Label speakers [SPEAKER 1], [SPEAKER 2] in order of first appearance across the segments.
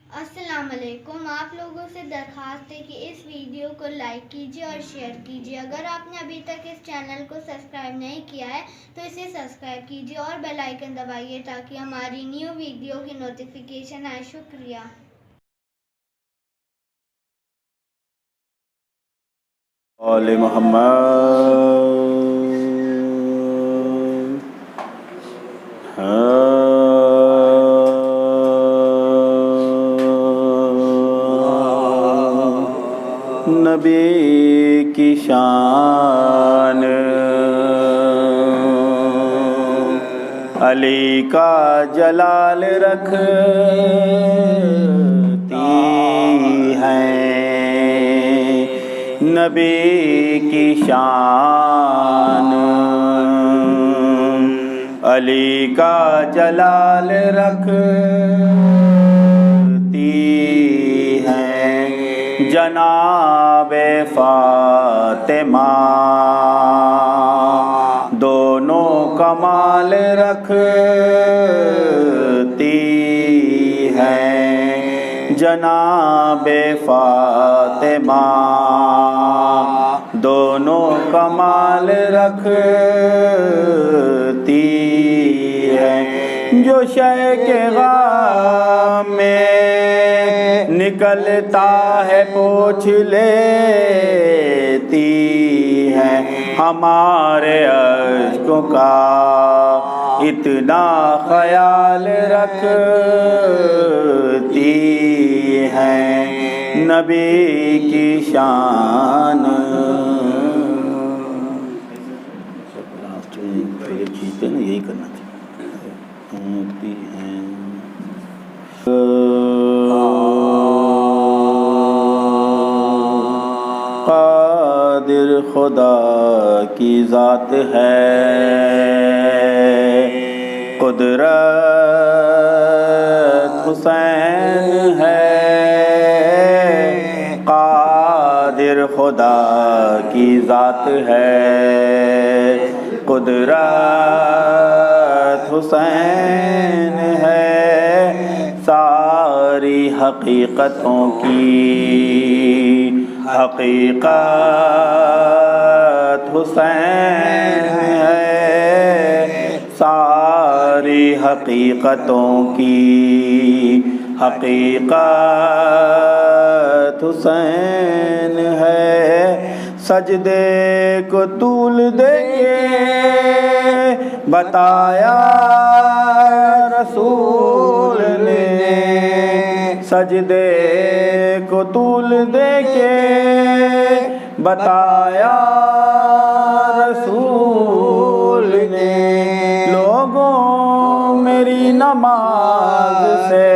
[SPEAKER 1] अस्सलाम वालेकुम। आप लोगों से दरख्वास्त है कि इस वीडियो को लाइक कीजिए और शेयर कीजिए। अगर आपने अभी तक इस चैनल को सब्सक्राइब नहीं किया है तो इसे सब्सक्राइब कीजिए और बेल आइकन दबाइए ताकि हमारी न्यू वीडियो की नोटिफिकेशन आए। शुक्रिया।
[SPEAKER 2] आले मोहम्मद नबी की शान अली का जलाल रखती है। नबी की शान अली का जलाल रखती है। जनाबे फातिमा दोनों कमाल रखती है। जनाबे फातिमा दोनों कमाल रखती है। जो शय के गाम में निकलता है पोंछ लेती है। हमारे अश्कों का इतना ख्याल रखती है। नबी की शान चीज़ें ना यही करना चाहिए हैं। कादिर खुदा की ज़ात है, कुदरत हुसैन है। कादिर खुदा की ज़ात है, कुदरत हुसैन है। सारी हकीकतों की हकीकत हुसैन है। सारी हकीकतों की हकीकत हुसैन है। सजदे को तूल देके बताया रसूल ने। सजदे को तूल देके बताया रसूल ने। लोगों मेरी नमाज से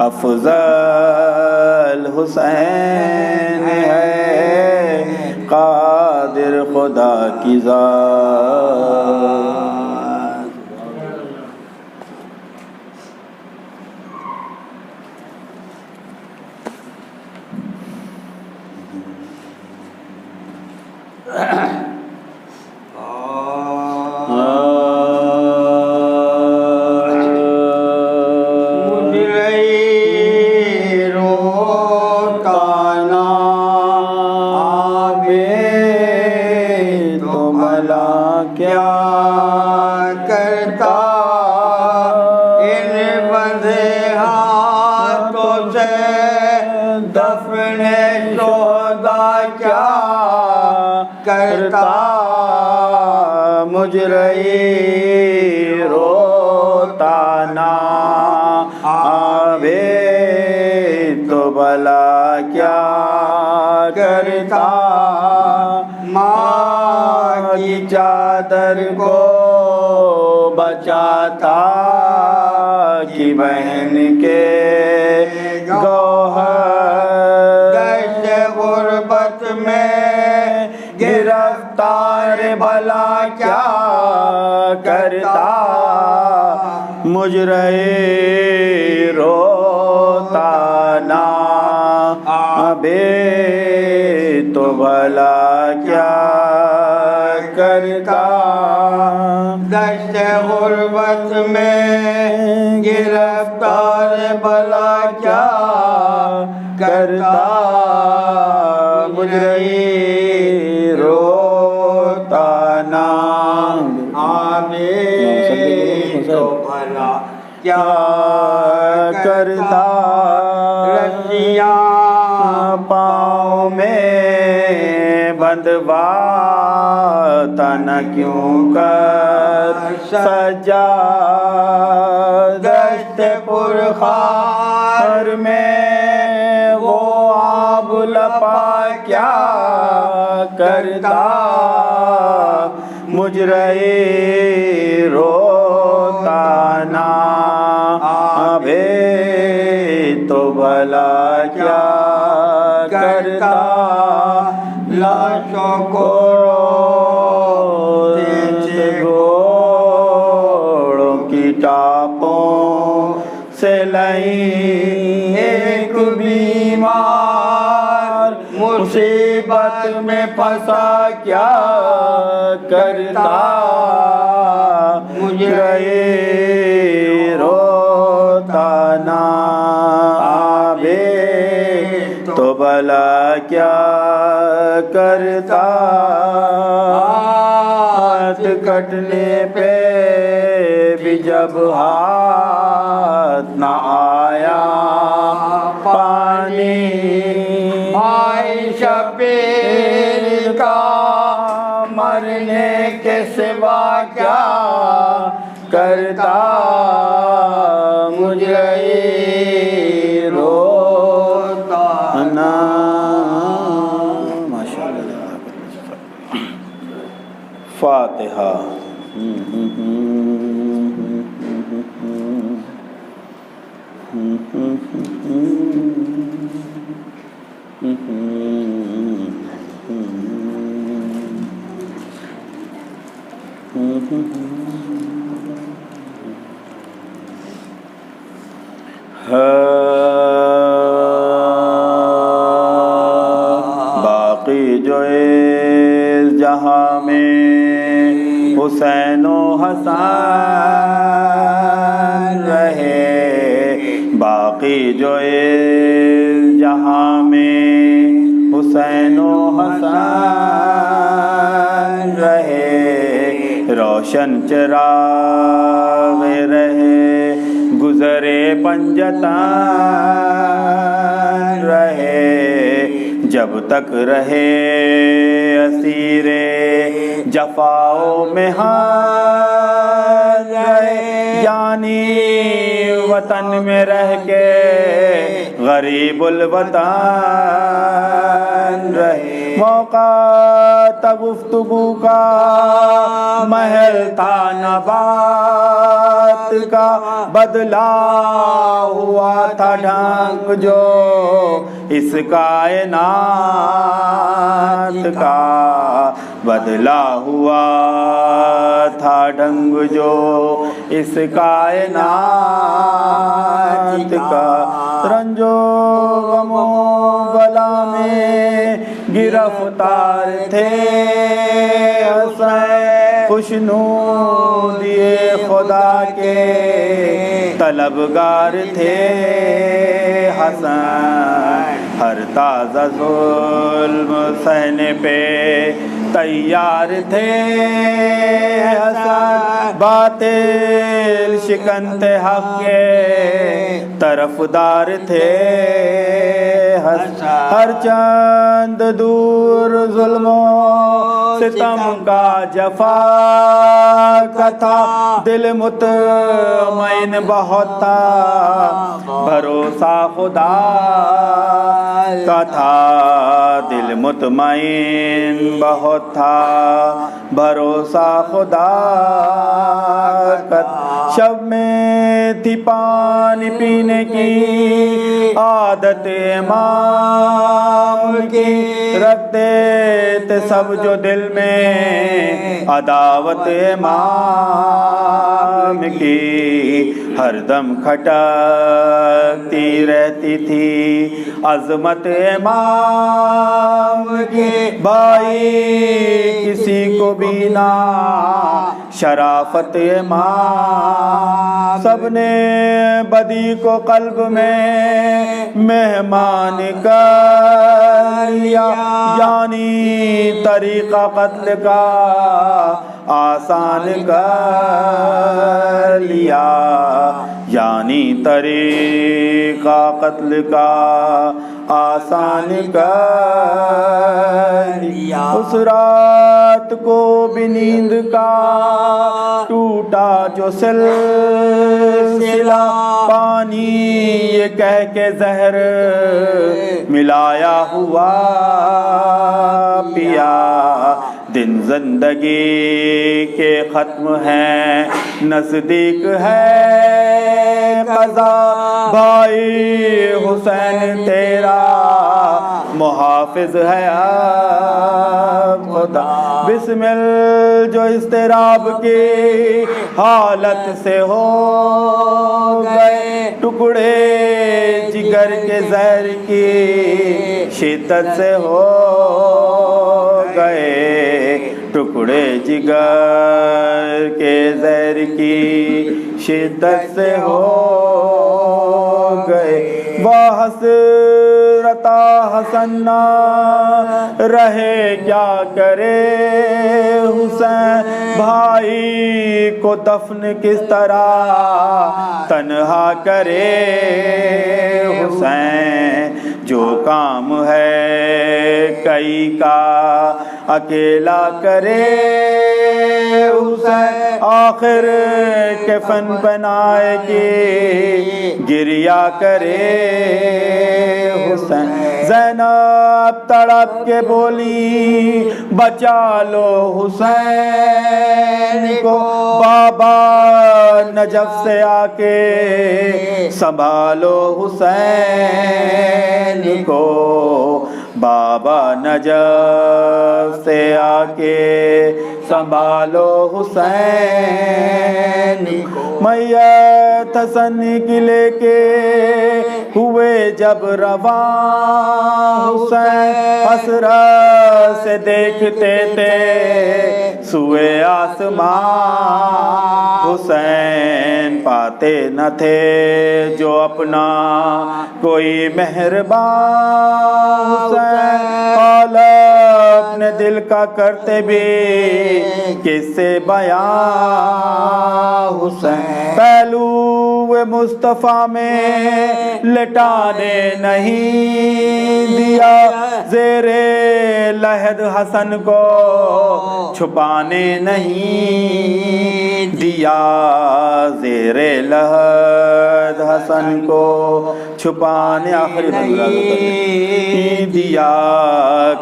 [SPEAKER 2] अफजल हुसैन है। कादिर खुदा की ज़ात क्या करता इन बंधे हाथों से। दफने शोहदा क्या करता। मुजरई रोता ना आवे तो भला क्या करता। माँ की चादर को बचाता कि बहन के गौहर। कैसे गुर्बत में गिरफ्तार भला क्या करता। मुजरे रोता ना आबे तो भला क्या करता। दश्त गुर्बत में गिरफ्तार भला
[SPEAKER 3] क्या करता मुझ रही रोता ना आवे तो भला क्या करता रस्सियाँ पाँव में बंधवा तन क्यों कर सजा दस्त पुरखार में वो आब लपा क्या करता मुझ रहे रोता ना आवे तो भला क्या करता लाशों को घोड़ों की टापों से लई एक बीमार मुसीबत में फंसा क्या करता मुझे रोता ना आवे तो भला क्या करता हाथ कटने पे भी जब हाथ न आया पानी भाई शबीर का मरने के सिवा क्या करता मुझे रोता ना
[SPEAKER 2] माशाअल्लाह। फातिहा। बाकी जो इस जहाँ में हुसैन हसन रहे, बाकी जो इस जहाँ में हुसैन हसन रहे, रोशन चिराग रहे गुजरे पंजतन रहे, जब तक रहे असीरे जफाओं में हम रहे, यानी वतन में रह के गरीबुल वतन रहे। मौका तब गुफ्तगू का महल था नबात का, बदला हुआ था ढंग जो इस कायनात का, बदला हुआ था ढंग जो इस कायनात का। रंजो गमो बला में गिरफ्तार थे हुसैन, खुशनूदिए खुदा के तलबगार थे हसन, हर ताज़ा ज़ुल्म सहने पे तैयार थे हसन, बातिल शिकंते हक के तरफदार थे हसन, हर चंद दूर जुल्मों सितम का जफा का था, दिल मुतमईन बहुत था भरोसा खुदा का था, दिल मुतमईन बहुत था भरोसा खुदा का। शब में थी पानी पीने की आदत इमाम की, रखते थे सब जो दिल में अदावत इमाम की, हरदम खटकती रहती थी अजमत इमाम की। भाई किसी को भी ना शराफत इमाम, सबने बदी को कल्ब में मेहमान कर लिया, यानी तरीका कत्ल का आसान कर लिया, यानी तरीका कत्ल का आसान कर लिया। उस रात को भी नींद का टूटा जो सिलसिला, पानी ये कह के जहर मिलाया हुआ पिया। दिन जिंदगी के ख़त्म हैं, नज़दीक है क़ज़ा, भाई हुसैन तेरा मुहाफ़िज़ है खुदा। बिस्मिल जो इस्तिराब की हालत से हो गए टुकड़े, जिगर के ज़हर की शिद्दत से हो गए टुकड़े, जिगर के ज़हर की शिद्दत से हो गए। वह हसरता हसन्ना रहे क्या करे हुसैन, भाई को दफन किस तरह तन्हा करे हुसैन। जो काम है कई का अकेला करे हुसैन, आखिर कफन बनाए के गिरिया करे हुसैन। ज़ैनब तड़प के बोली बचा लो हुसैन को, बाबा नजफ से आके संभालो हुसैन को, बाबा नजफ से आके संभालो हुसैन को। मैयत हसन की लेके हुए जब रवा हुसैन, हसरत से देखते थे सुए आसमां हुसैन, पाते न थे जो अपना कोई मेहरबान हुसैन। अपने दिल का करते भी किससे बयां हुसैन, पहलू मुस्तफ़ा में लिटाने नहीं दिया, ज़ेरे लहद हसन को छुपाने नहीं दिया, ज़ेरे लहद हसन को छुपाने आखिरी नहीं दिया।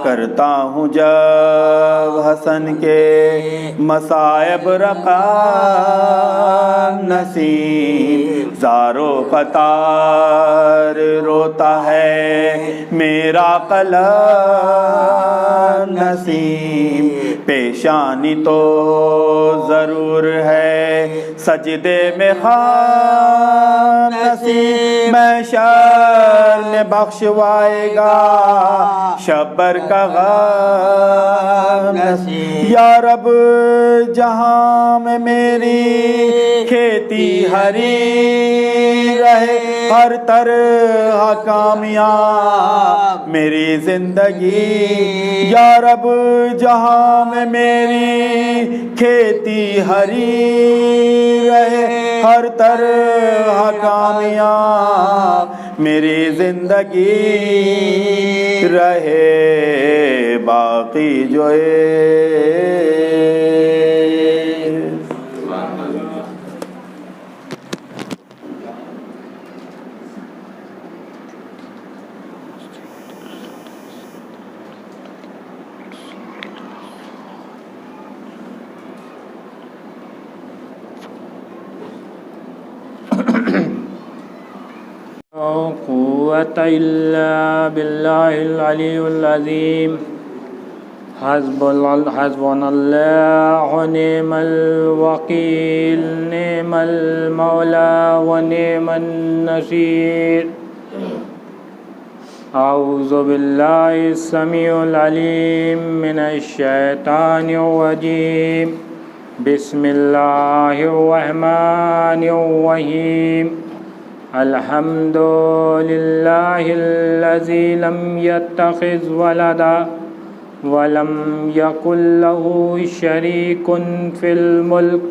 [SPEAKER 2] करता हूँ जब हसन के मसायब रक़ाम नसीब, ज़ारो क़तार रोता है मेरा कलम नसीब, पेशानी तो ज़रूर है सजदे में खाम नसीब, मैं शर्म में बख्शवाएगा शब्बर का गम नसीब। या रब जहाँ में मेरी खेती हरी रहे, हर तरह कामयाब मेरी जिंदगी। या रब जहाँ में मेरी खेती हरी रहे, हर तरह कामयाब मेरी जिंदगी रहे, बाकी जो
[SPEAKER 4] क़ुव्वता इल्ला बिल्लाहिल अलीयुल अज़ीम। हस्बुनल्लाहु व निअमल वकील निअमल मौला व निअमन नसीर। अऊज़ु बिल्लाहि समीउल अलीम मिनश शैतानिर रजीम। बिस्मिल्लाहिर रहमानिर रहीम। अल्हम्दुलिल्लाहिल्लज़ी लम यत्तखिज़ वलदा वलम यकुल लहू शरीकुन फिल मुल्क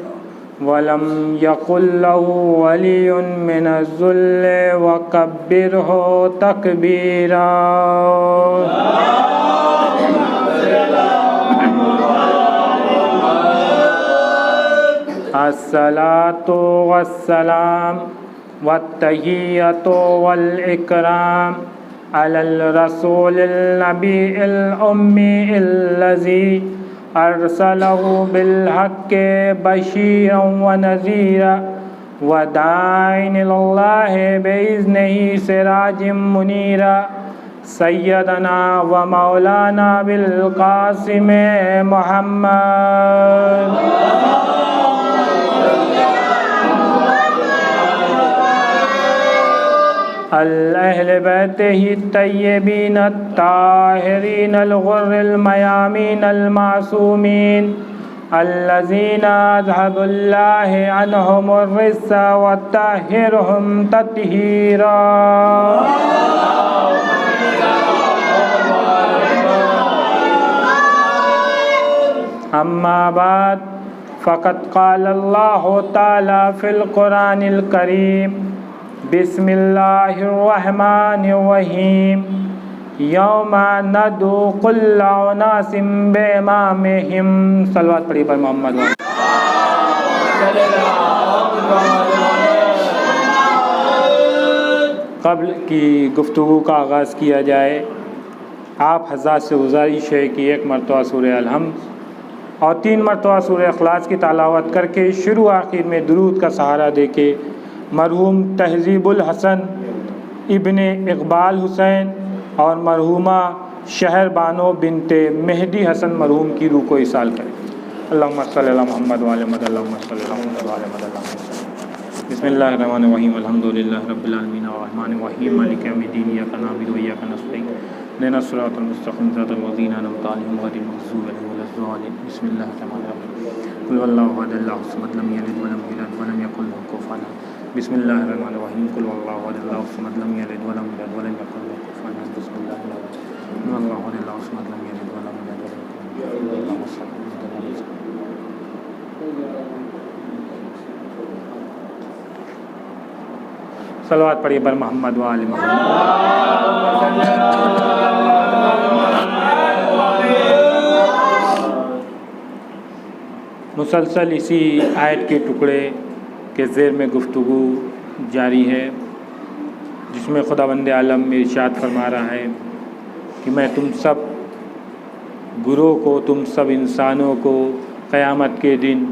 [SPEAKER 4] वलम यकुल लहू वलियुन मिनज़्ज़ुल्ल वकब्बिरहु तकबीरा। अस्सलातु वस्सलाम वत्तहिय्यतु वल इकराम अलल रसूलिल नबीइल उम्मीइल्लज़ी अरसलहु बिल हक्कि बशीरन व नज़ीरा व दाइन इलल्लाहि बिइज़्निही सिराजिम मुनीरा। सय्यदना व मौलाना बिल क़ासिम मुहम्मद अहले बैतिही तय्यबीन अत्ताहिरीन अल-गुर्रिल मयामीन अल-मासूमीन अल्लज़ीना अज़हबुल्लाहि अन्हुमुर रिज्स व तह्हिरहुम तत्हीरा। अम्मा बाद फ़क़द क़ालल्लाहु तआला फ़िल क़ुरानिल करीम। बिस्मिल्लाहिर्रहमानिर्रहीम। यौमा नदू कुल्ला उनासिम बिइमामिहिम। सलवात पढ़िए पर मोहम्मद। क़ब्ल की गुफ्तगू का आगाज़ किया जाए, आप हज़रात से गुज़ारिश है कि एक मरतबा सूरह अल-हम्द और 3 मरतबा सूरह इखलास की तिलावत करके शुरू आखिर में दुरूद का सहारा देके मरहूम तहज़ीबुल हसन इब्ने इक़बाल हुसैन और मरहूमा शहर बानो बिनते मेहदी हसन मरहूम की रूह को इसाल करें। अल्लाहुम्मा सल्लि अला मुहम्मद व अला मुहम्मद। अल्लाहुम्मा सल्लि अला मुहम्मद व अला मुहम्मद। बिस्मिल्लाहिर्रहमानिर्रहीम। अल्हम्दुलिल्लाहि रब्बिल आलमीन अर्रहमानिर रहीम मालिकि यौमिद्दीन। इय्याका नअबुदु व इय्याका नस्तईन। इहदिनस सिरातल मुस्तक़ीम सिरातल लज़ीना अनअमता अलैहिम गैरिल मग़ज़ूबि अलैहिम वलद्दालिन। बिस्मिल्लाहिर रहमानिर रहीम। क़ुल हुवल्लाहु अहद अल्लाहु समद लम यलिद व लम यूलद व लम यकुल लहू कुफुवन अहद। बिस्मिल्लाहिर्रहमानिर्रहीम। क़ुल हुवल्लाहु अहद अल्लाहु समद लम यलिद व लम यूलद व लम यकुल लहू कुफुवन अहद। बिस्मिल्लाहिर्रहमानिर्रहीम। क़ुल हुवल्लाहु अहद अल्लाहु समद लम यलिद व लम यूलद व लम यकुल लहू कुफुवन अहद। सलवात पढ़िए पर मोहम्मद व आले मोहम्मद। मुसलसल इसी आयत के टुकड़े के ज़ेर में गुफ्तगू जारी है, जिसमें खुदावंद आलम में इरशाद फरमा रहा है कि मैं तुम सब गुरों को, तुम सब इंसानों को क़यामत के दिन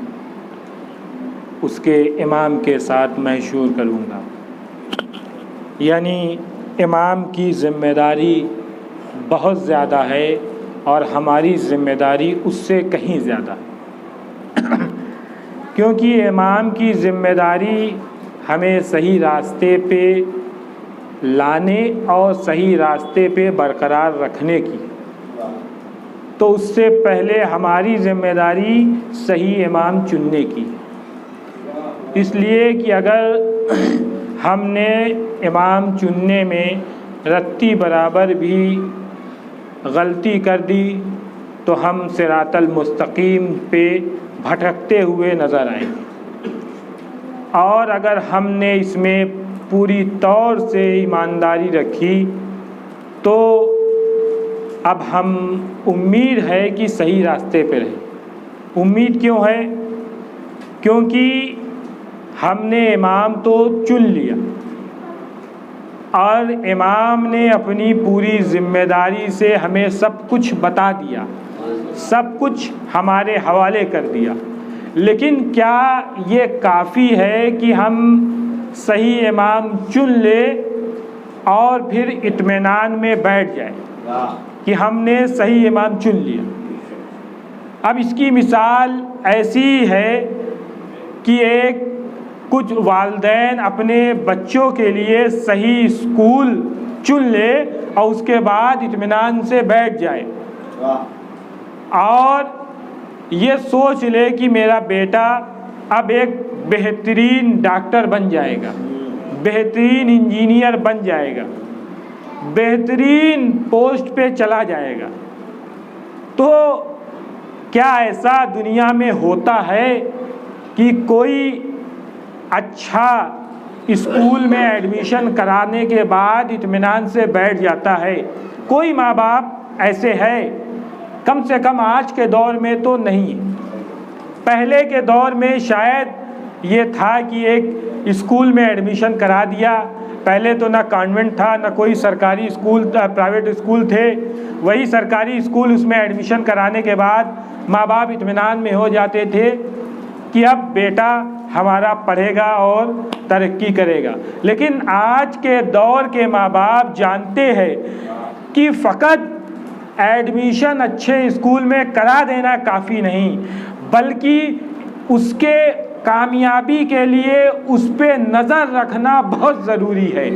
[SPEAKER 4] उसके इमाम के साथ महशूर करूँगा। यानी इमाम की ज़िम्मेदारी बहुत ज़्यादा है और हमारी ज़िम्मेदारी उससे कहीं ज़्यादा है। क्योंकि इमाम की ज़िम्मेदारी हमें सही रास्ते पे लाने और सही रास्ते पे बरकरार रखने की, तो उससे पहले हमारी ज़िम्मेदारी सही इमाम चुनने की। इसलिए कि अगर हमने इमाम चुनने में रत्ती बराबर भी गलती कर दी तो हम सिरातल मुस्तकीम पे भटकते हुए नज़र आएंगे। और अगर हमने इसमें पूरी तौर से ईमानदारी रखी तो अब हम उम्मीद है कि सही रास्ते पे रहें। उम्मीद क्यों है? क्योंकि हमने इमाम तो चुन लिया और इमाम ने अपनी पूरी ज़िम्मेदारी से हमें सब कुछ बता दिया, सब कुछ हमारे हवाले कर दिया। लेकिन क्या ये काफ़ी है कि हम सही इमाम चुन ले और फिर इत्मीनान में बैठ जाए कि हमने सही इमाम चुन लिया? अब इसकी मिसाल ऐसी है कि कुछ वालिदैन अपने बच्चों के लिए सही स्कूल चुन ले और उसके बाद इत्मीनान से बैठ जाए और ये सोच ले कि मेरा बेटा अब एक बेहतरीन डॉक्टर बन जाएगा, बेहतरीन इंजीनियर बन जाएगा, बेहतरीन पोस्ट पे चला जाएगा। तो क्या ऐसा दुनिया में होता है कि कोई अच्छा स्कूल में एडमिशन कराने के बाद इत्मीनान से बैठ जाता है? कोई माँ बाप ऐसे है? कम से कम आज के दौर में तो नहीं। पहले के दौर में शायद ये था कि एक स्कूल में एडमिशन करा दिया। पहले तो ना कॉन्वेंट था, ना कोई सरकारी स्कूल, प्राइवेट स्कूल थे। वही सरकारी स्कूल, उसमें एडमिशन कराने के बाद माँ बाप इत्मीनान में हो जाते थे कि अब बेटा हमारा पढ़ेगा और तरक्की करेगा। लेकिन आज के दौर के माँ बाप जानते हैं कि फ़कत एडमिशन अच्छे स्कूल में करा देना काफ़ी नहीं, बल्कि उसके कामयाबी के लिए उस पे नज़र रखना बहुत ज़रूरी है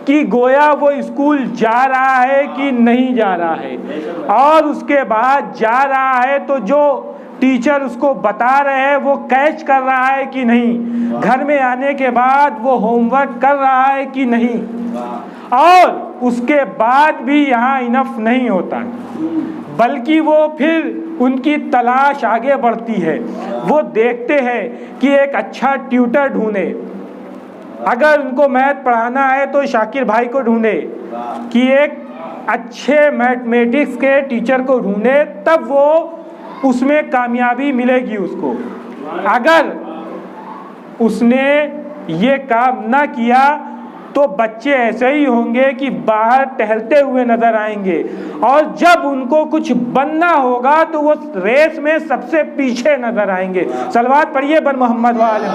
[SPEAKER 4] कि गोया वो स्कूल जा रहा है कि नहीं जा रहा है, और उसके बाद जा रहा है तो जो टीचर उसको बता रहे हैं वो कैच कर रहा है कि नहीं, घर में आने के बाद वो होमवर्क कर रहा है कि नहीं। और उसके बाद भी यहाँ इनफ नहीं होता, बल्कि वो फिर उनकी तलाश आगे बढ़ती है। वो देखते हैं कि एक अच्छा ट्यूटर ढूंढे, अगर उनको मैथ पढ़ाना है तो शाकिर भाई को ढूंढे, कि एक अच्छे मैथमेटिक्स के टीचर को ढूंढे, तब वो उसमें कामयाबी मिलेगी उसको। अगर उसने ये काम ना किया तो बच्चे ऐसे ही होंगे कि बाहर टहलते हुए नजर आएंगे, और जब उनको कुछ बनना होगा तो वो रेस में सबसे पीछे नजर आएंगे। सलवात पढ़िए बर मोहम्मद वाले।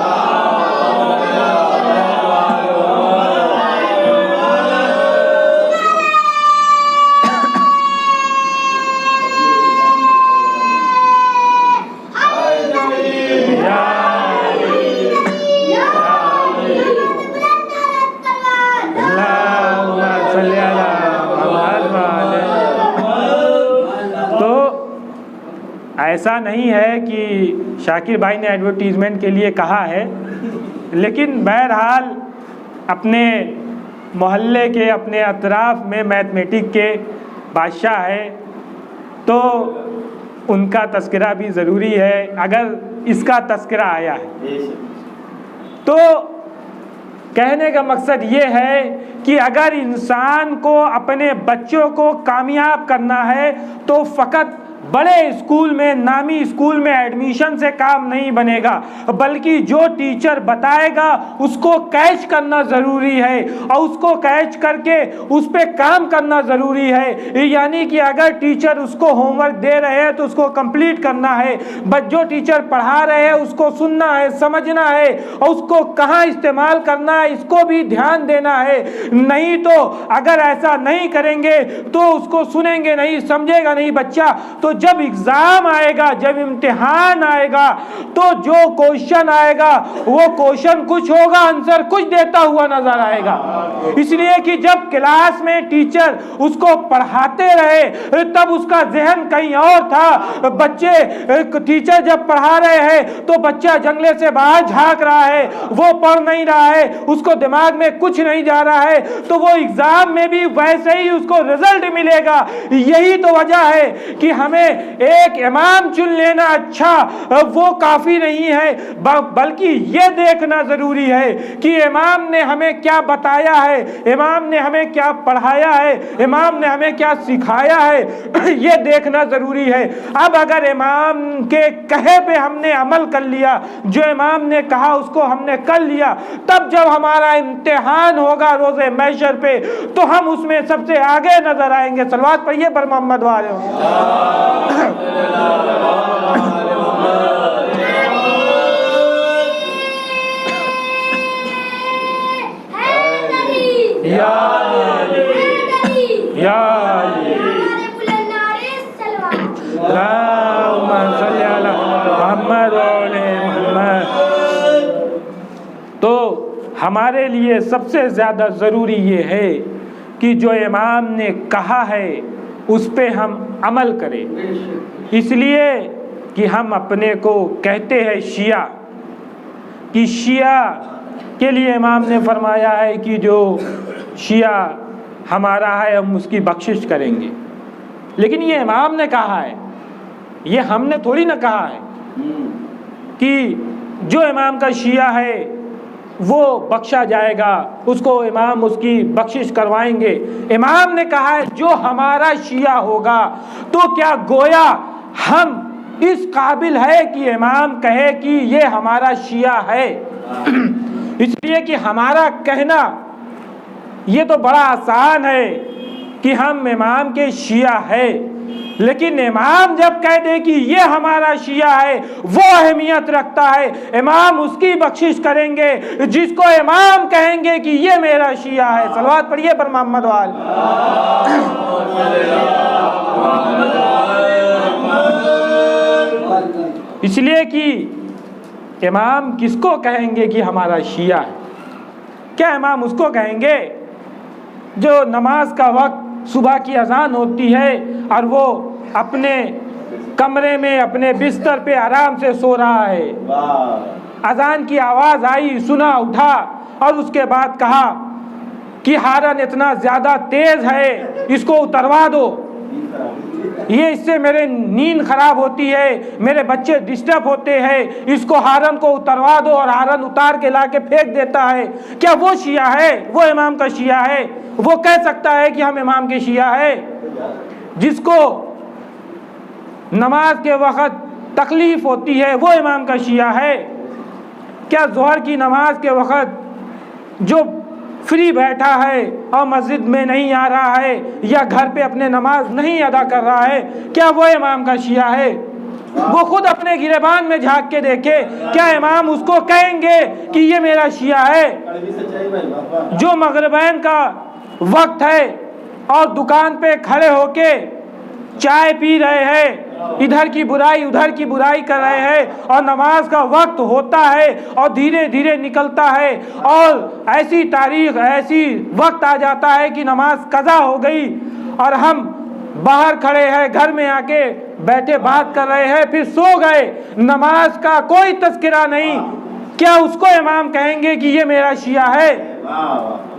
[SPEAKER 4] ऐसा नहीं है कि शाकिर भाई ने एडवर्टीज़मेंट के लिए कहा है, लेकिन बहरहाल अपने मोहल्ले के, अपने अतराफ़ में मैथमेटिक्स के बादशाह है, तो उनका तस्करा भी ज़रूरी है। अगर इसका तस्करा आया है तो कहने का मकसद ये है कि अगर इंसान को अपने बच्चों को कामयाब करना है तो फ़कत बड़े स्कूल में, नामी स्कूल में एडमिशन से काम नहीं बनेगा, बल्कि जो टीचर बताएगा उसको कैच करना ज़रूरी है, और उसको कैच करके उस पर काम करना ज़रूरी है। यानी कि अगर टीचर उसको होमवर्क दे रहे हैं तो उसको कंप्लीट करना है, बस जो टीचर पढ़ा रहे हैं उसको सुनना है, समझना है, और उसको कहाँ इस्तेमाल करना है इसको भी ध्यान देना है। नहीं तो अगर ऐसा नहीं करेंगे तो उसको सुनेंगे नहीं, समझेगा नहीं बच्चा, तो जब एग्जाम आएगा, जब इम्तिहान आएगा, तो जो क्वेश्चन आएगा वो क्वेश्चन कुछ होगा, आंसर कुछ देता हुआ नजर आएगा। इसलिए कि जब क्लास में टीचर उसको पढ़ाते रहे तब उसका जहन कहीं और था। बच्चे, टीचर जब पढ़ा रहे हैं तो बच्चा जंगले से बाहर झांक रहा है, वो पढ़ नहीं रहा है, उसको दिमाग में कुछ नहीं जा रहा है, तो वो एग्जाम में भी वैसे ही उसको रिजल्ट मिलेगा। यही तो वजह है कि हमें एक इमाम चुन लेना अच्छा वो काफी नहीं है, बल्कि ये देखना जरूरी है कि इमाम ने हमें क्या बताया है, इमाम ने हमें क्या पढ़ाया है, इमाम ने हमें क्या सिखाया है, ये देखना जरूरी है। अब अगर इमाम के कहे पे हमने अमल कर लिया, जो इमाम ने कहा उसको हमने कर लिया, तब जब हमारा इम्तिहान होगा रोज़े महशर पे तो हम उसमें सबसे आगे नजर आएंगे। सलवात पढ़िए पर मोहम्मद वाले। या हमारे लिए सबसे ज़्यादा ज़रूरी ये है कि जो इमाम ने कहा है उस पे हम अमल करें। इसलिए कि हम अपने को कहते हैं शिया, कि शिया के लिए इमाम ने फरमाया है कि जो शिया हमारा है हम उसकी बख्शिश करेंगे। लेकिन ये इमाम ने कहा है, ये हमने थोड़ी ना कहा है कि जो इमाम का शिया है वो बख्शा जाएगा, उसको इमाम उसकी बख्शिश करवाएंगे। इमाम ने कहा है जो हमारा शिया होगा, तो क्या गोया हम इस काबिल है कि इमाम कहे कि ये हमारा शिया है? इसलिए कि हमारा कहना ये तो बड़ा आसान है कि हम इमाम के शिया है, लेकिन इमाम जब कह दे कि ये हमारा शिया है वो अहमियत रखता है। इमाम उसकी बख्शिश करेंगे जिसको इमाम कहेंगे कि ये मेरा शिया है। सलवात पढ़िए पर मोहम्मद वाल। इसलिए कि इमाम किसको कहेंगे कि हमारा शिया है? क्या इमाम उसको कहेंगे जो नमाज का वक्त सुबह की अजान होती है और वो अपने कमरे में अपने बिस्तर पे आराम से सो रहा है, अजान की आवाज़ आई, सुना, उठा और उसके बाद कहा कि हारन इतना ज़्यादा तेज़ है, इसको उतरवा दो, ये इससे मेरे नींद खराब होती है, मेरे बच्चे डिस्टर्ब होते हैं, इसको हारन को उतरवा दो, और हारन उतार के ला के फेंक देता है। क्या वो शिया है? वो इमाम का शिया है? वो कह सकता है कि हम इमाम के शिया है? जिसको नमाज के वक़्त तकलीफ़ होती है वो इमाम का शिया है? क्या ज़ोहर की नमाज के वक़्त जो फ्री बैठा है और मस्जिद में नहीं आ रहा है या घर पे अपने नमाज नहीं अदा कर रहा है, क्या वो इमाम का शिया है? वो खुद अपने गिरेबान में झांक के देखे, क्या इमाम उसको कहेंगे कि ये मेरा शिया है? जो मगरिबैन का वक्त है और दुकान पे खड़े होके चाय पी रहे हैं, इधर की बुराई उधर की बुराई कर रहे हैं, और नमाज का वक्त होता है और धीरे धीरे निकलता है और ऐसी तारीख ऐसी वक्त आ जाता है कि नमाज कज़ा हो गई और हम बाहर खड़े हैं, घर में आके बैठे बात कर रहे हैं, फिर सो गए, नमाज का कोई तज़किरा नहीं, क्या उसको इमाम कहेंगे कि ये मेरा शिया है?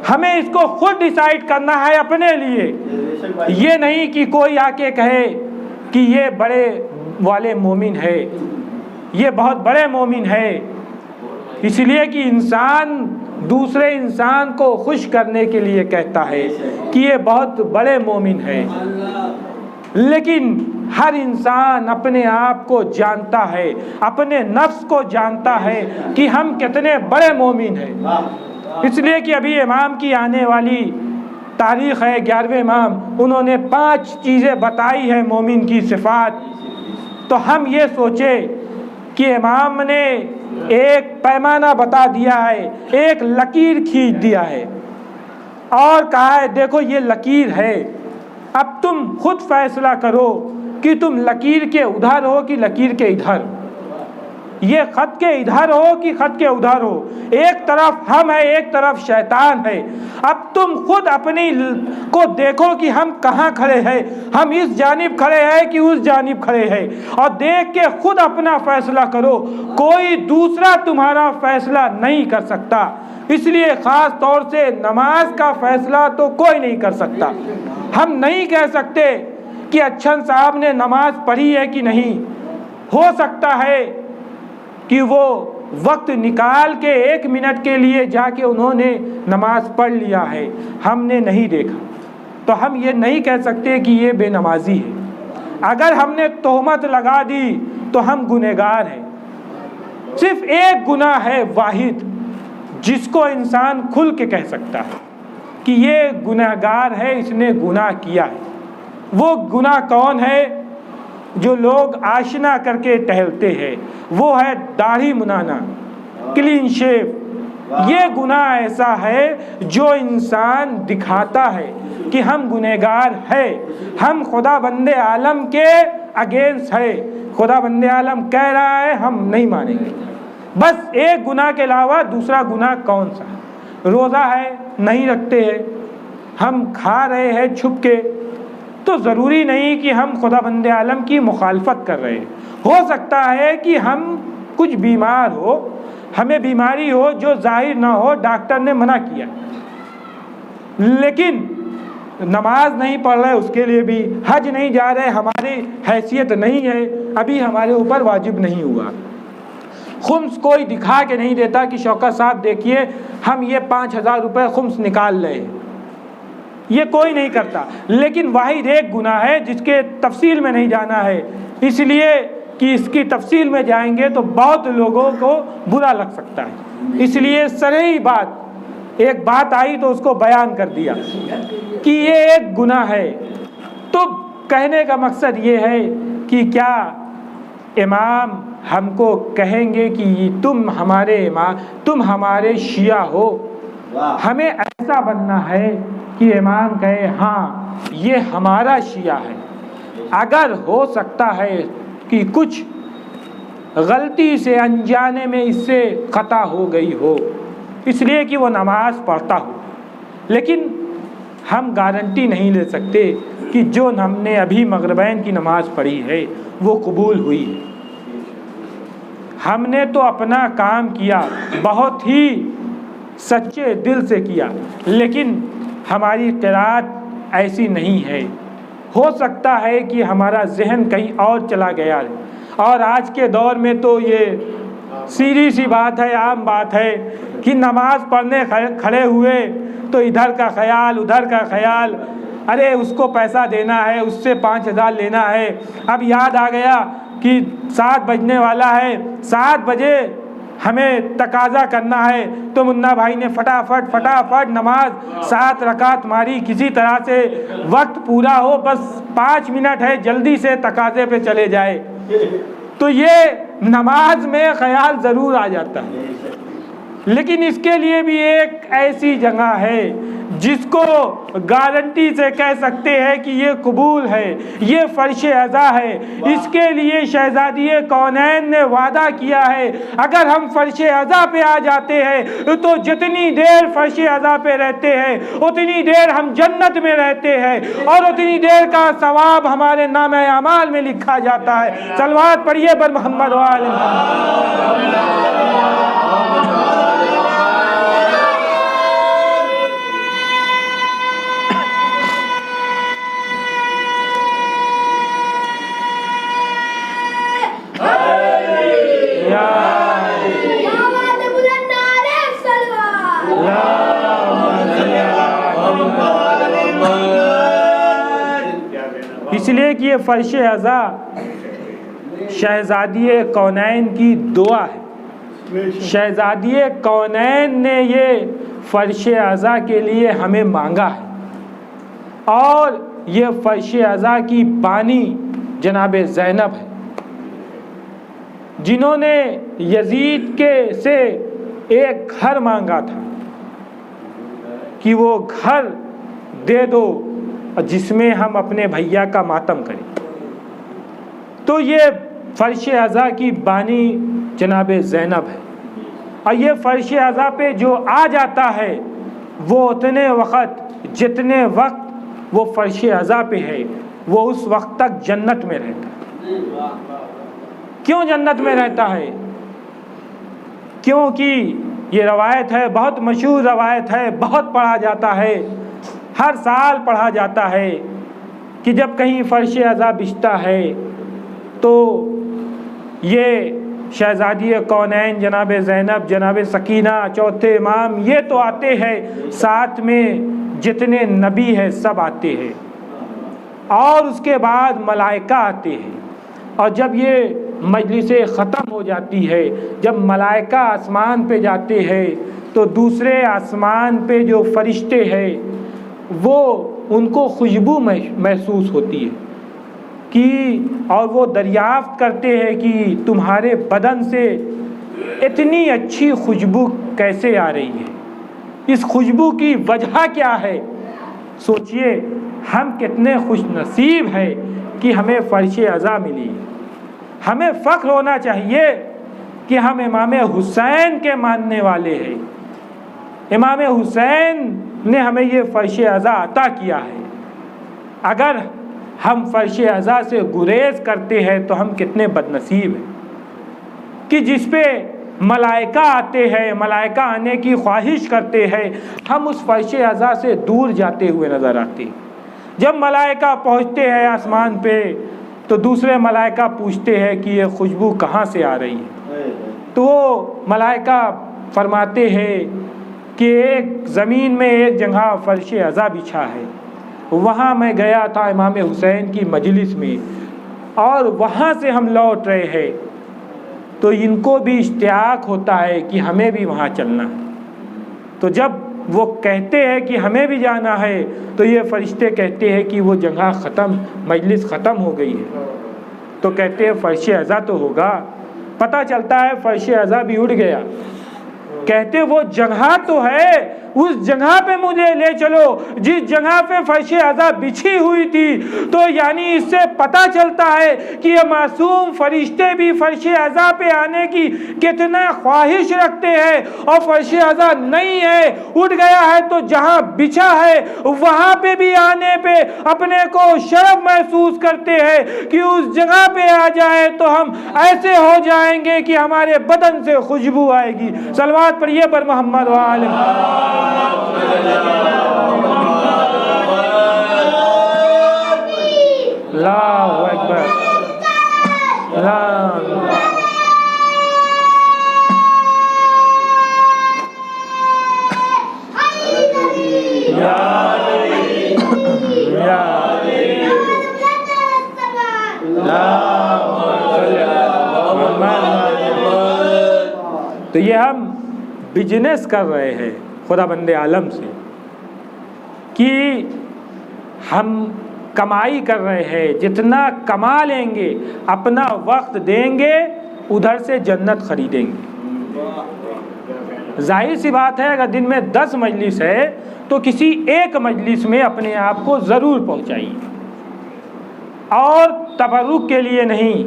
[SPEAKER 4] हमें इसको खुद डिसाइड करना है अपने लिए, ये नहीं कि कोई आके कहे कि ये बड़े वाले मोमिन है, ये बहुत बड़े मोमिन है। इसलिए कि इंसान दूसरे इंसान को खुश करने के लिए कहता है कि ये बहुत बड़े मोमिन है, लेकिन हर इंसान अपने आप को जानता है, अपने नफ्स को जानता है कि हम कितने बड़े मोमिन हैं। इसलिए कि अभी इमाम की आने वाली तारीख़ है 11वें इमाम, उन्होंने 5 चीज़ें बताई है मोमिन की सिफ़ात। तो हम ये सोचे कि इमाम ने एक पैमाना बता दिया है, एक लकीर खींच दिया है और कहा है देखो ये लकीर है, अब तुम खुद फैसला करो कि तुम लकीर के उधर हो कि लकीर के इधर, ये खत के इधर हो कि खत के उधर हो। एक तरफ हम है, एक तरफ शैतान है। अब तुम खुद अपनी को देखो कि हम कहाँ खड़े हैं, हम इस जानिब खड़े हैं कि उस जानिब खड़े हैं, और देख के खुद अपना फैसला करो, कोई दूसरा तुम्हारा फैसला नहीं कर सकता। इसलिए ख़ास तौर से नमाज का फैसला तो कोई नहीं कर सकता। हम नहीं कह सकते कि अच्छन साहब ने नमाज पढ़ी है कि नहीं, हो सकता है कि वो वक्त निकाल के 1 मिनट के लिए जाके उन्होंने नमाज पढ़ लिया है, हमने नहीं देखा, तो हम ये नहीं कह सकते कि ये बेनमाजी है। अगर हमने तोहमत लगा दी तो हम गुनहगार हैं। सिर्फ एक गुनाह है वाहिद जिसको इंसान खुल के कह सकता है कि ये गुनहगार है, इसने गुनाह किया है। वो गुनाह कौन है? जो लोग आशना करके टहलते हैं, वो है दाढ़ी मुनाना, क्लीन शेव। ये गुनाह ऐसा है जो इंसान दिखाता है कि हम गुनहगार है, हम खुदा बंदे आलम के अगेंस्ट है, खुदा बंदे आलम कह रहा है हम नहीं मानेंगे। बस एक गुनाह के अलावा दूसरा गुनाह कौन सा? रोज़ा है नहीं रखते हैं, हम खा रहे हैं छुप के, तो ज़रूरी नहीं कि हम खुदा बंदे आलम की मुखालफत कर रहे हैं। हो सकता है कि हम कुछ बीमार हो, हमें बीमारी हो जो जाहिर ना हो, डॉक्टर ने मना किया, लेकिन नमाज नहीं पढ़ रहे उसके लिए भी, हज नहीं जा रहे, हमारी हैसियत नहीं है, अभी हमारे ऊपर वाजिब नहीं हुआ। खुम्स कोई दिखा के नहीं देता कि शौकत साहब देखिए हम ये 5,000 रुपये खुम्स निकाल लें, ये कोई नहीं करता। लेकिन वाहिद एक गुनाह है जिसके तफसील में नहीं जाना है, इसलिए कि इसकी तफसील में जाएंगे तो बहुत लोगों को बुरा लग सकता है, इसलिए सही बात, एक बात आई तो उसको बयान कर दिया कि ये एक गुनाह है। तो कहने का मकसद ये है कि क्या इमाम हमको कहेंगे कि तुम हमारे इमाम, तुम हमारे शिया हो, हमें ऐसा बनना है कि इमाम कहे हाँ ये हमारा शिया है। अगर हो सकता है कि कुछ गलती से अनजाने में इससे खता हो गई हो, इसलिए कि वो नमाज पढ़ता हो, लेकिन हम गारंटी नहीं ले सकते कि जो हमने अभी मगरिबैन की नमाज पढ़ी है वो कबूल हुई है। हमने तो अपना काम किया, बहुत ही सच्चे दिल से किया, लेकिन हमारी क़िराअत ऐसी नहीं है। हो सकता है कि हमारा जहन कहीं और चला गया है, और आज के दौर में तो ये सीधी सी बात है, आम बात है कि नमाज पढ़ने खड़े हुए तो इधर का ख्याल उधर का ख्याल, अरे उसको पैसा देना है, उससे 5,000 लेना है, अब याद आ गया कि 7 बजने वाला है, 7 बजे हमें तकाजा करना है, तो मुन्ना भाई ने फटाफट नमाज 7 रकात मारी, किसी तरह से वक्त पूरा हो, बस 5 मिनट है, जल्दी से तकाजे पे चले जाए। तो ये नमाज में ख्याल ज़रूर आ जाता है, लेकिन इसके लिए भी एक ऐसी जगह है जिसको गारंटी से कह सकते हैं कि ये कबूल है, ये फर्श अज़ा है। इसके लिए शहज़ादी कौनैन ने वादा किया है, अगर हम फर्श अज़ा पे आ जाते हैं तो जितनी देर फर्श अज़ा पे रहते हैं उतनी देर हम जन्नत में रहते हैं, और उतनी देर का सवाब हमारे नामे अमाल में लिखा जाता है। सलवात पढ़िए बर मोहम्मद वाले मोहम्मद। इसलिए कि ये फर्श अज़ा शहज़ादी कौनैन की दुआ है। शहज़ादी कौनैन ने ये फर्श अज़ा के लिए हमें मांगा है, और ये फर्श अज़ा की बानी जनाब ज़ैनब है, जिन्होंने यजीद के से एक घर मांगा था कि वो घर दे दो जिसमें हम अपने भैया का मातम करें। तो ये फर्श अज़ा की बानी जनाब ज़ैनब है, और ये फर्श अज़ा पे जो आ जाता है वो उतने वक़्त जितने वक्त वो फर्श अज़ा पे है वो उस वक्त तक जन्नत में रहता है। क्यों जन्नत में रहता है? क्योंकि ये रवायत है, बहुत मशहूर रवायत है, बहुत पढ़ा जाता है, हर साल पढ़ा जाता है कि जब कहीं फर्श अज़ा बिछता है तो ये शहज़ादी कौनैन जनाब ज़ैनब, जनाब सकीना, चौथे इमाम, ये तो आते हैं, साथ में जितने नबी हैं सब आते हैं, और उसके बाद मलाइका आते हैं। और जब ये मजलिसें ख़त्म हो जाती है, जब मलाइका आसमान पे जाते हैं तो दूसरे आसमान पे जो फरिश्ते हैं वो उनको खुशबू महसूस होती है कि, और वो दरियाफ्त करते हैं कि तुम्हारे बदन से इतनी अच्छी खुशबू कैसे आ रही है, इस खुशबू की वजह क्या है। सोचिए हम कितने खुश नसीब हैं कि हमें फर्श अज़ा मिली। हमें फ़ख्र होना चाहिए कि हम इमाम हुसैन के मानने वाले हैं। इमाम हुसैन ने हमें ये फ़र्श अज़ा अता किया है। अगर हम फ़र्श अज़ा से गुरेज करते हैं तो हम कितने बदनसीब हैं कि जिस पे मलाइका आते हैं, मलाइका आने की ख्वाहिश करते हैं, हम उस फ़र्श अज़ा से दूर जाते हुए नज़र आते हैं। जब मलाइका पहुँचते हैं आसमान पे तो दूसरे मलाइका पूछते हैं कि ये खुशबू कहाँ से आ रही है, तो वो मलाइका फरमाते हैं कि एक ज़मीन में एक जगह फ़र्श अज़ा बिछा है, वहाँ मैं गया था इमाम हुसैन की मजलिस में और वहाँ से हम लौट रहे हैं, तो इनको भी इश्तियाक होता है कि हमें भी वहाँ चलना है। तो जब वो कहते हैं कि हमें भी जाना है तो ये फरिश्ते कहते हैं कि वो जगह ख़त्म, मजलिस ख़त्म हो गई है। तो कहते हैं फ़र्श अज़ा तो होगा। पता चलता है फ़र्श अज़ा भी उड़ गया। कहते वो जगह तो है, उस जगह पे मुझे ले चलो जिस जगह पे फ़र्श अज़ा बिछी हुई थी। तो यानी इससे पता चलता है कि ये मासूम फरिश्ते भी फ़र्श अज़ा पे आने की कितना ख्वाहिश रखते हैं, और फ़र्श अज़ा नहीं है, उड़ गया है, तो जहाँ बिछा है वहाँ पे भी आने पे अपने को शर्म महसूस करते हैं कि उस जगह पे आ जाए तो हम ऐसे हो जाएंगे कि हमारे बदन से खुशबू आएगी। सलवात पढ़िए पर मोहम्मद व आले अल्लाहु अकबर। तो ये हम बिजनेस कर रहे हैं खुदा बंदे आलम से कि हम कमाई कर रहे हैं, जितना कमा लेंगे अपना वक्त देंगे उधर से जन्नत खरीदेंगे। जाहिर सी बात है अगर दिन में 10 मजलिस है तो किसी एक मजलिस में अपने आप को ज़रूर पहुंचाइए, और तबर्रुक के लिए नहीं,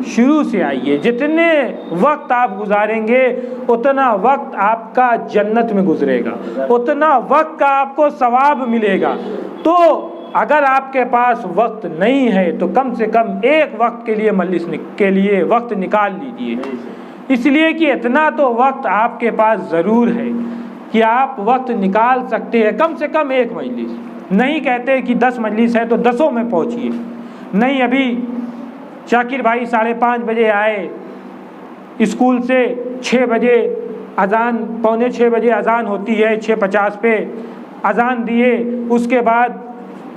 [SPEAKER 4] शुरू से आइए। जितने वक्त आप गुजारेंगे उतना वक्त आपका जन्नत में गुजरेगा, उतना वक्त का आपको सवाब मिलेगा। तो अगर आपके पास वक्त नहीं है तो कम से कम एक वक्त के लिए मजलिस के लिए वक्त निकाल लीजिए, इसलिए कि इतना तो वक्त आपके पास ज़रूर है कि आप वक्त निकाल सकते हैं कम से कम एक मजलिस। नहीं कहते कि 10 मजलिस है तो 10 में पहुँचिए, नहीं। अभी शाकिर भाई 5:30 बजे आए स्कूल से, 6 बजे अज़ान, पौने 6 बजे अज़ान होती है, 6:50 पे अज़ान दिए, उसके बाद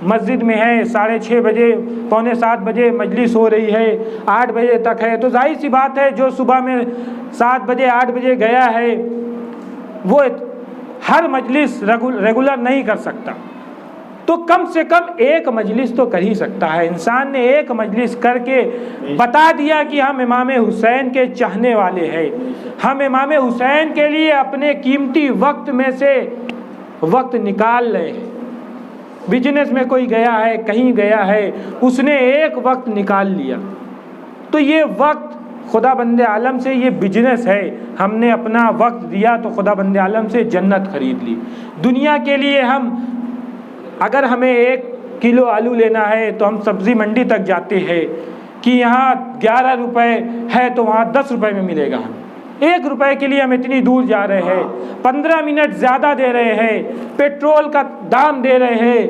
[SPEAKER 4] मस्जिद में है, 6:30 बजे, पौने 7 बजे मजलिस हो रही है, 8 बजे तक है। तो जाहिर सी बात है जो सुबह में 7 बजे 8 बजे गया है वो हर मजलिस रेगुलर नहीं कर सकता, तो कम से कम एक मजलिस तो कर ही सकता है। इंसान ने एक मजलिस करके बता दिया कि हम इमाम हुसैन के चाहने वाले हैं, हम इमाम हुसैन के लिए अपने कीमती वक्त में से वक्त निकाल रहे हैं। बिजनेस में कोई गया है, कहीं गया है, उसने एक वक्त निकाल लिया, तो ये वक्त खुदा बंदे आलम से, ये बिजनेस है। हमने अपना वक्त दिया तो खुदा बंदे आलम से जन्नत खरीद ली। दुनिया के लिए हम, अगर हमें 1 किलो आलू लेना है तो हम सब्ज़ी मंडी तक जाते हैं कि यहाँ 11 रुपये है तो वहाँ 10 रुपये में मिलेगा। हम 1 रुपये के लिए हम इतनी दूर जा रहे हैं, 15 मिनट ज़्यादा दे रहे हैं, पेट्रोल का दाम दे रहे हैं,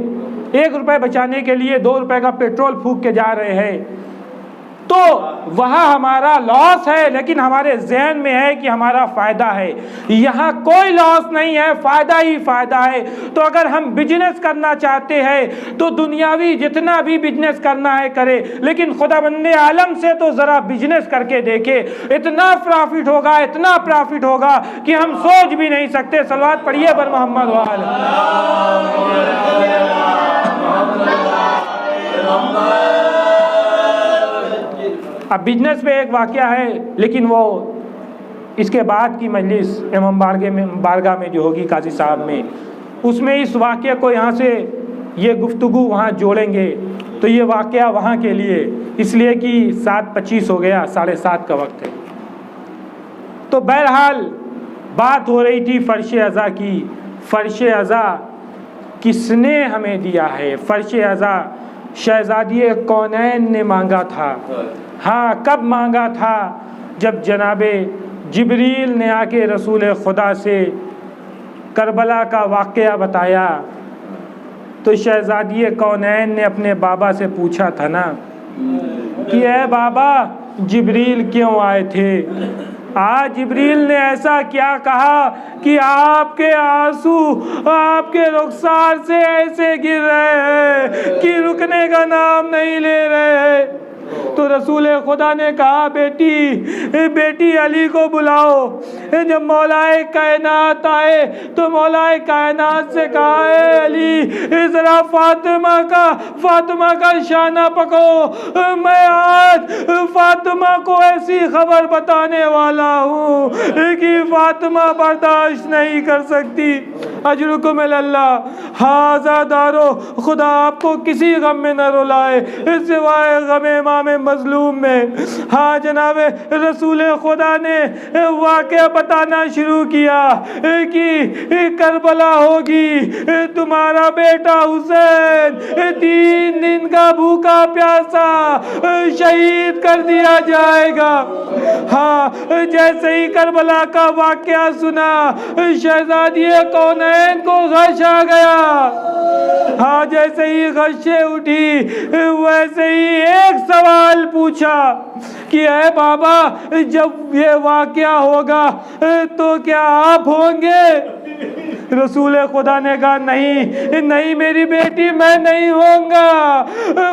[SPEAKER 4] 1 रुपये बचाने के लिए 2 रुपये का पेट्रोल फूंक के जा रहे हैं, तो वहाँ हमारा लॉस है, लेकिन हमारे जहन में है कि हमारा फ़ायदा है। यहाँ कोई लॉस नहीं है, फ़ायदा ही फ़ायदा है। तो अगर हम बिजनेस करना चाहते हैं तो दुनियावी जितना भी बिजनेस करना है करे, लेकिन खुदा बंदे आलम से तो ज़रा बिजनेस करके देखे, इतना प्रॉफिट होगा, इतना प्रॉफिट होगा कि हम सोच भी नहीं सकते। सलवात पढ़िए बर मोहम्मद वाल। अब बिजनेस पे एक वाक़या है, लेकिन वो इसके बाद की मजलिस इमाम बारगाह में जो होगी काजी साहब में, उसमें इस वाक़े को यहाँ से ये गुफ्तगू वहाँ जोड़ेंगे। तो ये वाक़या वहाँ के लिए, इसलिए कि 7:25 हो गया, 7:30 का वक्त है। तो बहरहाल बात हो रही थी फ़र्श अज़ा की। फ़र्श अज़ा किसने हमें दिया है? फ़र्श अज़ा शहज़ादी कौनैन ने मांगा था। हाँ, कब मांगा था? जब जनाबे जिब्रील ने आके रसूल खुदा से करबला का वाक़या बताया तो शहज़ादी कौनैन ने अपने बाबा से पूछा था ना कि ए बाबा, जिब्रील क्यों आए थे? आज जिब्रील ने ऐसा क्या कहा कि आपके आंसू आपके रुखसार से ऐसे गिर रहे हैं कि रुकने का नाम नहीं ले रहे हैं? तो रसूल खुदा ने कहा, बेटी अली को बुलाओ। जब मौलाए कायनात आए तो मौलाए कायनात से कहा, है अली ज़रा फातिमा का शाना पकड़ो, मैं आज फातिमा को ऐसी खबर बताने वाला हूँ कि फातिमा बर्दाश्त नहीं कर सकती। अजरुकुम अल्लाह हाज़ा दारो, खुदा आपको किसी गम में न रुलाए सिवाय गम इमाम मजलूम में। हाँ जनाब, रसूल खुदा ने वाक़या बताना शुरू किया कि करबला होगी, तुम्हारा बेटा हुसैन 3 दिन का भूखा प्यासा शहीद कर दिया जाएगा। हाँ, जैसे ही करबला का वाक़या सुना शहज़ादी कौनैन को गश आ गया। हाँ, जैसे ही गशे उठी वैसे ही एक सवाल पूछा कि है बाबा, जब ये वाक़या होगा तो क्या आप होंगे? रसूल खुदा ने कहा, नहीं मेरी बेटी, मैं नहीं होऊंगा।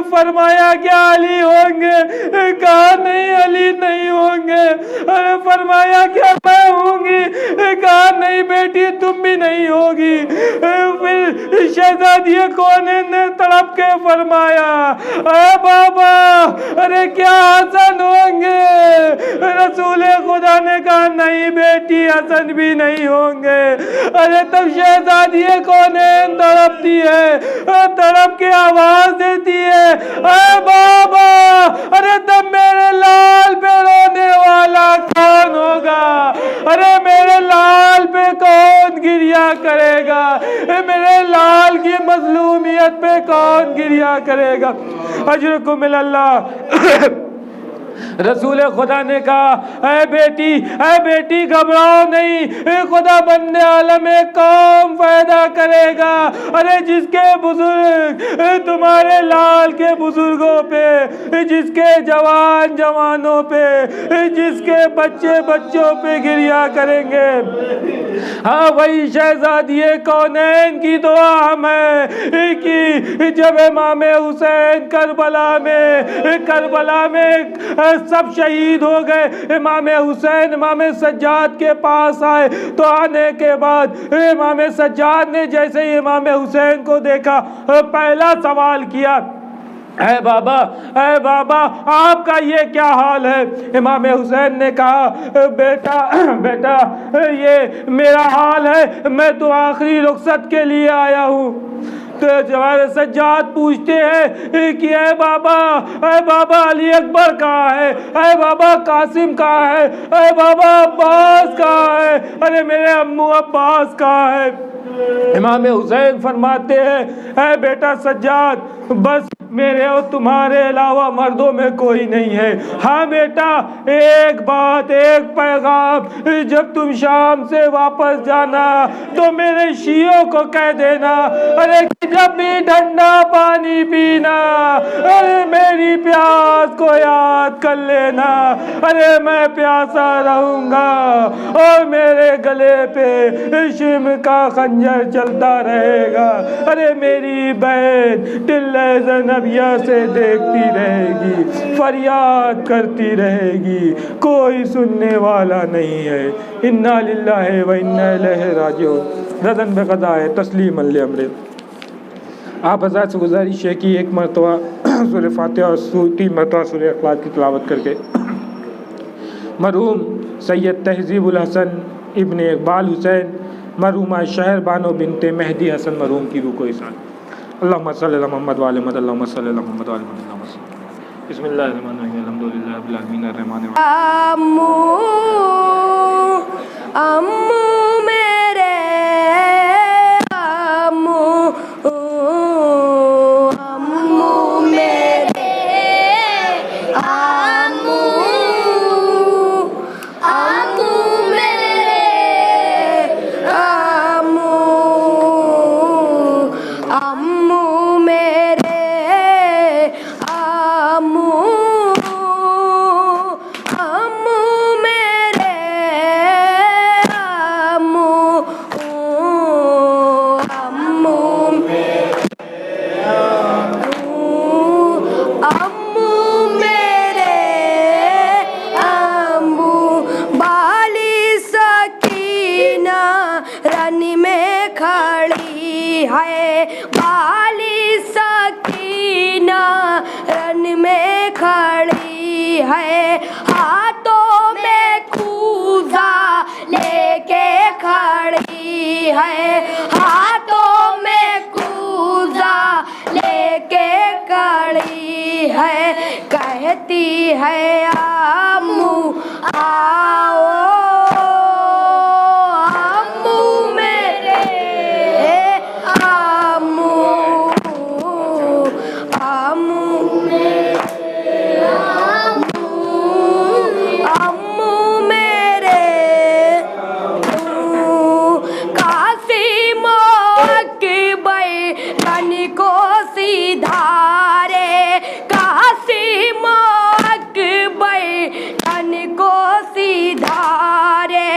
[SPEAKER 4] फरमाया क्या अली होंगे? कहा नहीं, अली नहीं होंगे। अरे फरमाया क्या मैं होंगी? कहा नहीं बेटी, तुम भी नहीं होगी। फिर शहज़ादी कौनैन ने तड़प के फरमाया, अरे बाबा, अरे क्या हसन होंगे? रसूल खुदा ने कहा, नहीं बेटी, हसन भी नहीं होंगे। अरे तब शहज़ादी कौनैन तड़पती है, तड़प के आवाज देती है, अरे बाबा, अरे तब मेरे लाल पे रोने वाला कौन होगा? अरे मेरे लाल पे कौन गिरिया करेगा? मेरे लाल की मजलूमियत पे कौन गिरिया करेगा? अजरुकुम अल्लाह। रसूल खुदा ने कहा, ऐ बेटी घबराओ नहीं, खुदा बंदे आलम कौम पैदा करेगा। अरे जिसके बुजुर्ग तुम्हारे लाल के बुजुर्गों पे, जिसके जवानों पे, जिसके बच्चों पे गिरिया करेंगे। हाँ, वही शहज़ादी कौनैन की दुआ हमें कि जब इमाम हुसैन करबला में सब शहीद हो गए, इमाम हुसैन इमाम सज्जाद के पास आए तो आने के बाद इमाम सज्जाद ने जैसे ही इमाम हुसैन को देखा पहला सवाल किया, ऐ बाबा आपका ये क्या हाल है? इमाम हुसैन ने कहा, बेटा ये मेरा हाल है, मैं तो आखिरी रुखसत के लिए आया हूँ। तो जवाब सज्जाद पूछते हैं कि ऐ बाबा अली अकबर कहाँ है? ऐ बाबा कासिम कहाँ है? ऐ बाबा अब्बास कहाँ है? अरे मेरे अम्मू अब्बास कहाँ है? इमाम हुसैन फरमाते हैं, ऐ बेटा सज्जाद, बस मेरे और तुम्हारे अलावा मर्दों में कोई नहीं है। हाँ बेटा, एक बात, एक पैगाम, जब तुम शाम से वापस जाना तो मेरे शियों को कह देना, अरे जब भी ठंडा पानी पीना, अरे मेरी प्यास को याद कर लेना। अरे मैं प्यासा रहूंगा और मेरे गले पे इश्म का खंजर चलता रहेगा। अरे मेरी बहन टिल्ले ज़ैनबिया से देखती रहेगी, फरियाद करती रहेगी, कोई सुनने वाला नहीं है। इन्ना लिल्लाहि व इन्ना इलैहि राजिऊन। रज़न बेक़ज़ा तस्लीमन ले अमरे। आप हज़रत से गुजारिश है कि एक मरतबा सूरह फातिहा और 3 मरतबा सूरह इखलास की तिलावत करके मरहूम सैयद तहज़ीबुल हसन इब्न इकबाल हुसैन, मरहूमा शहर बानो बिनते मेहदी हसन मरहूम की रूह को ईसान। अल्लाहुम्मा सल्ली अला मुहम्मद व आले मुहम्मद, अल्लाहुम्मा सल्ली अला मुहम्मद व आले मुहम्मद। बिस्मिल्लाहिर्रहमानिर्रहीम, अल्हम्दुलिल्लाहि रब्बिल आलमीन, अर्रहमानिर रहीम।
[SPEAKER 5] अम्मू मेरे अम्मू अम्मू मेरे अम्मू अम्मू मेरे अम्मू अम्मू मेरे अम्मू अम्मू मेरे अम्मू अम्मू अम्मू मेरे अम्मू बाली सकीना रन में खड़ी है बाली सकीना रन में खड़ी है हाथों में खूजा लेके खड़ी है हाथों में खूजा लेके खड़ी है कहती है अम्मू आओ अम्मू मेरे अम्मू अम्मू अम्मू मेरे कासिम अकबर तन को सिधारे कासिम अकबर तन को सिधारे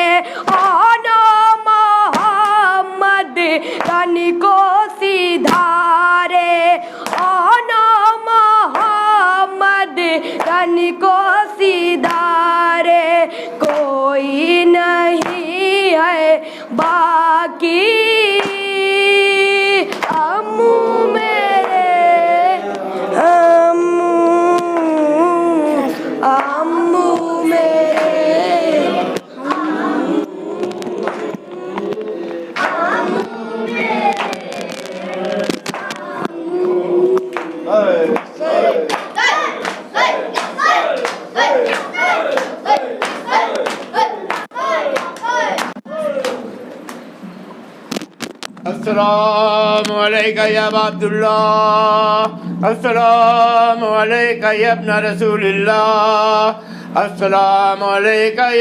[SPEAKER 5] आना मोहम्मद तन को सिधारे आना मोहम्मद तन को सिधारे कोई नहीं है बाकी अम्मू मेरे अम्मू अम्मू मेरे
[SPEAKER 3] अस्सलामु अलैका या अब्दुल्लाह अस्सलामु अलैका या इब्न रसूलिल्लाह अस्सलामु अलैका या